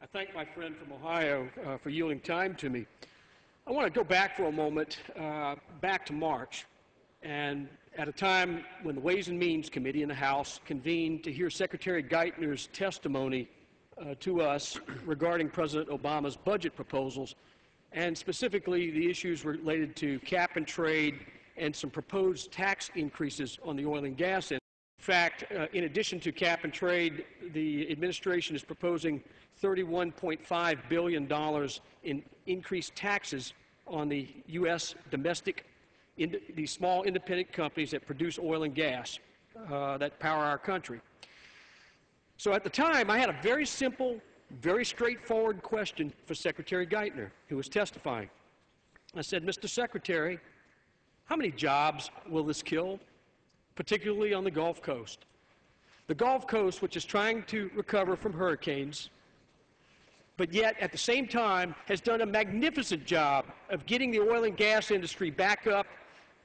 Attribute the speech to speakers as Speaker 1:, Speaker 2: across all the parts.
Speaker 1: I thank my friend from Ohio for yielding time to me. I want to go back for a moment, back to March, and at a time when the Ways and Means Committee in the House convened to hear Secretary Geithner's testimony to us regarding President Obama's budget proposals, and specifically the issues related to cap and trade and some proposed tax increases on the oil and gas industry. In fact, in addition to cap and trade, the administration is proposing $31.5 billion in increased taxes on the U.S. domestic, these small independent companies that produce oil and gas that power our country. So at the time, I had a very simple, very straightforward question for Secretary Geithner, who was testifying. I said, Mr. Secretary, how many jobs will this kill, particularly on the Gulf Coast? The Gulf Coast, which is trying to recover from hurricanes, but yet at the same time has done a magnificent job of getting the oil and gas industry back up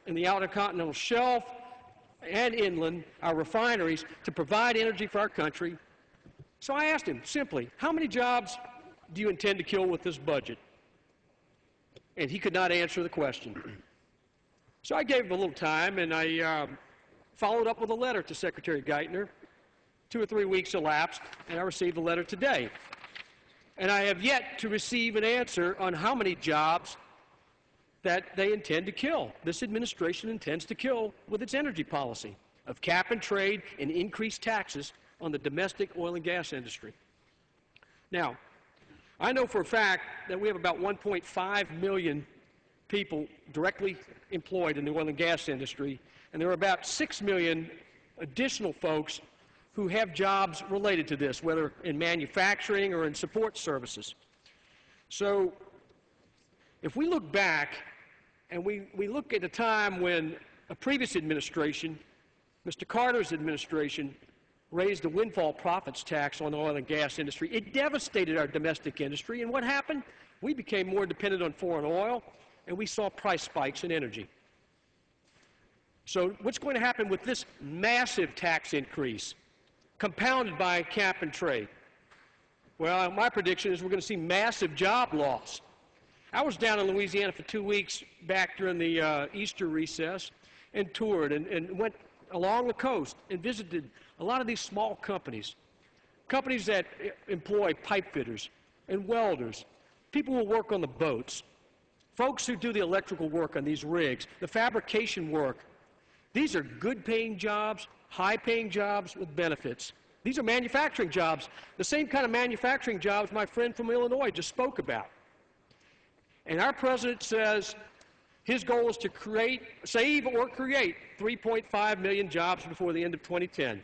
Speaker 1: in the outer continental shelf and inland, our refineries, to provide energy for our country. So I asked him simply, how many jobs do you intend to kill with this budget? And he could not answer the question. So I gave him a little time, and I followed up with a letter to Secretary Geithner. 2 or 3 weeks elapsed, and I received a letter today. And I have yet to receive an answer on how many jobs that they intend to kill, this administration intends to kill with its energy policy of cap and trade and increased taxes on the domestic oil and gas industry. Now, I know for a fact that we have about 1.5 million people directly employed in the oil and gas industry, and there are about 6 million additional folks who have jobs related to this, whether in manufacturing or in support services. So if we look back and we look at a time when a previous administration, Mr. Carter's administration, raised the windfall profits tax on the oil and gas industry, it devastated our domestic industry, and what happened? We became more dependent on foreign oil, and we saw price spikes in energy. So what's going to happen with this massive tax increase, compounded by cap and trade? Well, my prediction is we're going to see massive job loss. I was down in Louisiana for 2 weeks back during the Easter recess and toured and went along the coast and visited a lot of these small companies, companies that employ pipe fitters and welders, people who work on the boats, folks who do the electrical work on these rigs, the fabrication work. These are good-paying jobs, high-paying jobs with benefits. These are manufacturing jobs, the same kind of manufacturing jobs my friend from Illinois just spoke about. And our president says his goal is to save or create 3.5 million jobs before the end of 2010.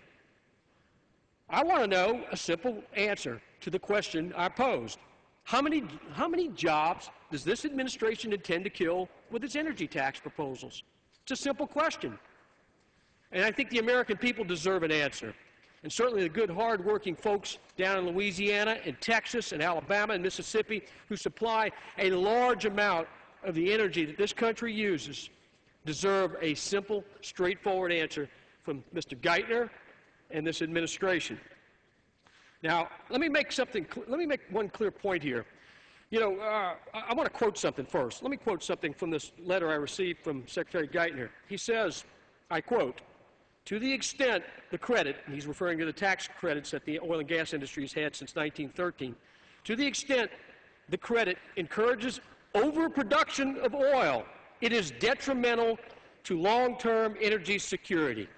Speaker 1: I want to know a simple answer to the question I posed. How many jobs does this administration intend to kill with its energy tax proposals? It's a simple question. And I think the American people deserve an answer. And certainly the good, hard-working folks down in Louisiana and Texas and Alabama and Mississippi who supply a large amount of the energy that this country uses deserve a simple, straightforward answer from Mr. Geithner and this administration. Now, let me make one clear point here. You know, I want to quote something first. Let me quote something from this letter I received from Secretary Geithner. He says, I quote, "To the extent the credit," and he's referring to the tax credits that the oil and gas industry has had since 1913, "to the extent the credit encourages overproduction of oil, it is detrimental to long-term energy security."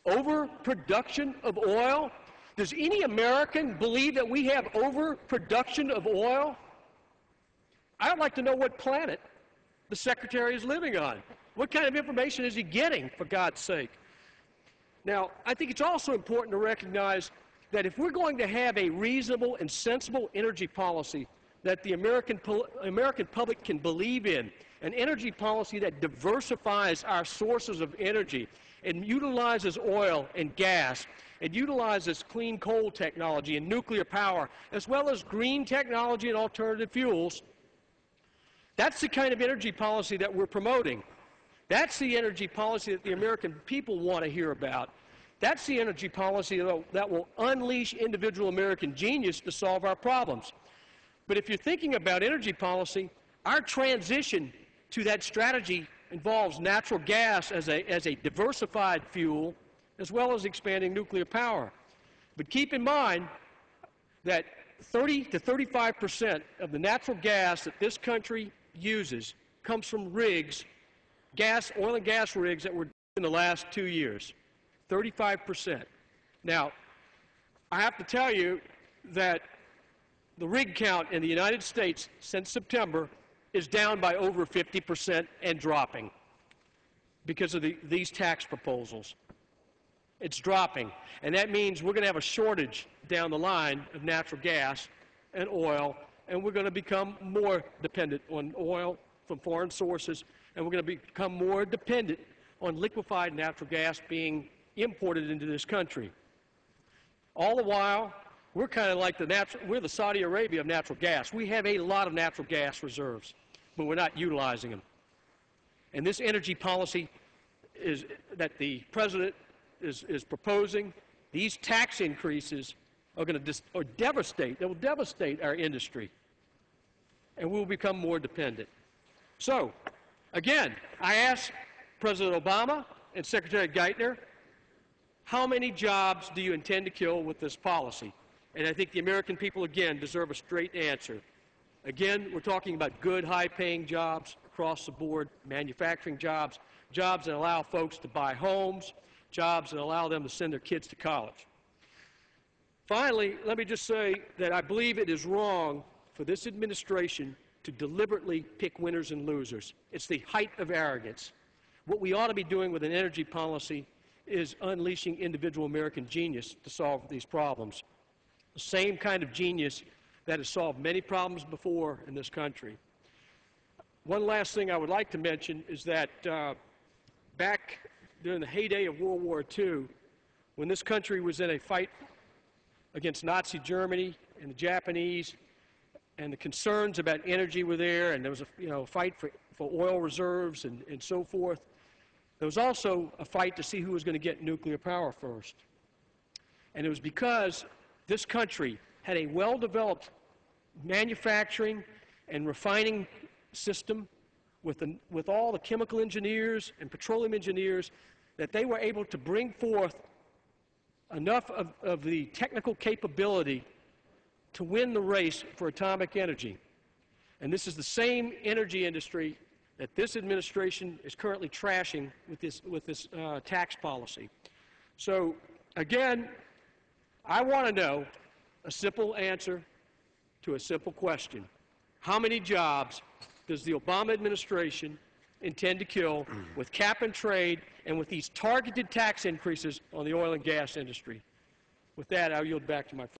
Speaker 1: Overproduction of oil? Does any American believe that we have overproduction of oil? I'd like to know what planet the Secretary is living on. What kind of information is he getting, for God's sake? Now, I think it's also important to recognize that if we're going to have a reasonable and sensible energy policy that the American public can believe in, an energy policy that diversifies our sources of energy and utilizes oil and gas and utilizes clean coal technology and nuclear power, as well as green technology and alternative fuels, that's the kind of energy policy that we're promoting. That's the energy policy that the American people want to hear about. That's the energy policy that will unleash individual American genius to solve our problems. But if you're thinking about energy policy, our transition to that strategy involves natural gas as a diversified fuel, as well as expanding nuclear power. But keep in mind that 30 to 35% of the natural gas that this country uses comes from rigs, oil and gas rigs that were in the last 2 years. 35%. Now, I have to tell you that the rig count in the United States since September is down by over 50% and dropping because of these tax proposals. It's dropping, and that means we're going to have a shortage down the line of natural gas and oil, and we're going to become more dependent on oil from foreign sources, and we're going to become more dependent on liquefied natural gas being imported into this country. All the while, we're kind of like we're the Saudi Arabia of natural gas. We have a lot of natural gas reserves, but we're not utilizing them. And this energy policy that the President is proposing, these tax increases are going to devastate our industry, and we'll become more dependent. So, again, I asked President Obama and Secretary Geithner, how many jobs do you intend to kill with this policy? And I think the American people, again, deserve a straight answer. Again, we're talking about good, high-paying jobs across the board, manufacturing jobs, jobs that allow folks to buy homes, jobs that allow them to send their kids to college. Finally, let me just say that I believe it is wrong for this administration to deliberately pick winners and losers. It's the height of arrogance. What we ought to be doing with an energy policy is unleashing individual American genius to solve these problems. The same kind of genius that has solved many problems before in this country. One last thing I would like to mention is that back during the heyday of World War II, when this country was in a fight against Nazi Germany and the Japanese, and the concerns about energy were there, and there was a fight for oil reserves and so forth. There was also a fight to see who was going to get nuclear power first. And it was because this country had a well-developed manufacturing and refining system with all the chemical engineers and petroleum engineers that they were able to bring forth enough of the technical capability to win the race for atomic energy. And this is the same energy industry that this administration is currently trashing with this tax policy. So, again, I want to know a simple answer to a simple question. How many jobs does the Obama administration intend to kill with cap and trade and with these targeted tax increases on the oil and gas industry? With that, I'll yield back to my friend.